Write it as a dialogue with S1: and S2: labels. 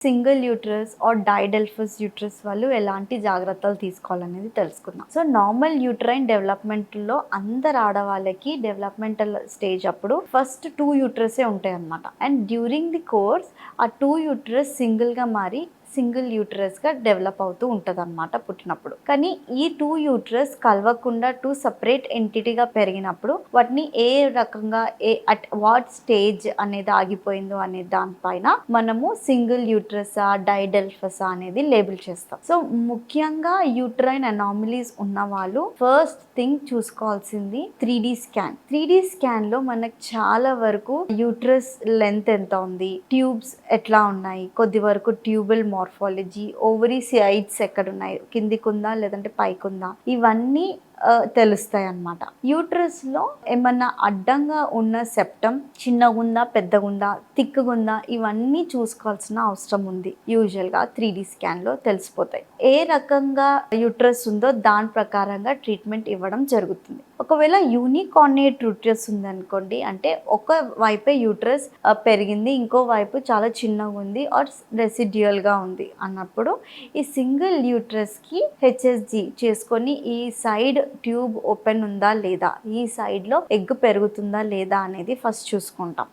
S1: Single uterus are డైడెల్ఫస్ uterus వాళ్ళు ఎలాంటి జాగ్రత్తలు తీసుకోవాలనేది తెలుసుకుందాం. సో నార్మల్ యూట్రైన్ డెవలప్మెంట్లో అందరు ఆడవాళ్ళకి డెవలప్మెంటల్ స్టేజ్ అప్పుడు ఫస్ట్ 2 యూట్రసే ఉంటాయి అన్నమాట. అండ్ డ్యూరింగ్ ది కోర్స్ ఆ 2 యూట్రస్ సింగిల్గా మారి సింగిల్ యూట్రస్గా డెవలప్ అవుతూ ఉంటుంది అనమాట పుట్టినప్పుడు. కానీ ఈ 2 యూట్రస్ కలవకుండా 2 సపరేట్ ఎంటిటీగా పెరిగినప్పుడు వాటిని ఏ రకంగా అట్ వాట్ స్టేజ్ అనేది ఆగిపోయిందో అనే దానిపైన మనము సింగిల్ యూట్రసా డైడెల్ఫసా అనేది లేబుల్ చేస్తాం. సో ముఖ్యంగా యూట్రైన్ అనామలీస్ ఉన్న వాళ్ళు ఫస్ట్ థింగ్ చూసుకోవాల్సింది 3D స్కాన్. 3D స్కాన్ లో మనకు చాలా వరకు యూట్రస్ లెంత్ ఎంత ఉంది, ట్యూబ్స్ ఎట్లా ఉన్నాయి, కొద్ది వరకు ట్యూబల్ మార్ఫాలజీ, ఓవరీ సైడ్స్ ఎక్కడున్నాయి, కిందికుందా లేదంటే పైకుందా, ఇవన్నీ తెలుస్తాయి అన్నమాట. యూట్రస్లో ఏమన్నా అడ్డంగా ఉన్న సెప్టమ్ చిన్నగుందా పెద్దగుందా థిక్గుందా ఇవన్నీ చూసుకోవాల్సిన అవసరం ఉంది. యూజువల్గా 3D స్కాన్లో తెలిసిపోతాయి. ఏ రకంగా యూట్రస్ ఉందో దాని ప్రకారంగా ట్రీట్మెంట్ ఇవ్వడం జరుగుతుంది. ఒకవేళ యూనికార్నియేట్ యూట్రస్ ఉందనుకోండి, అంటే ఒక వైపే యూట్రస్ పెరిగింది, ఇంకో వైపు చాలా చిన్నగా ఉంది ఆర్ రెసిడ్యుయల్గా ఉంది అన్నప్పుడు ఈ సింగిల్ యూట్రస్కి హెచ్ఎస్జి చేసుకొని ఈ సైడ్ ట్యూబ్ ఓపెన్ ఉందా లేదా, ఈ సైడ్లో ఎగ్ పెరుగుతుందా లేదా అనేది ఫస్ట్ చూసుకుంటాం.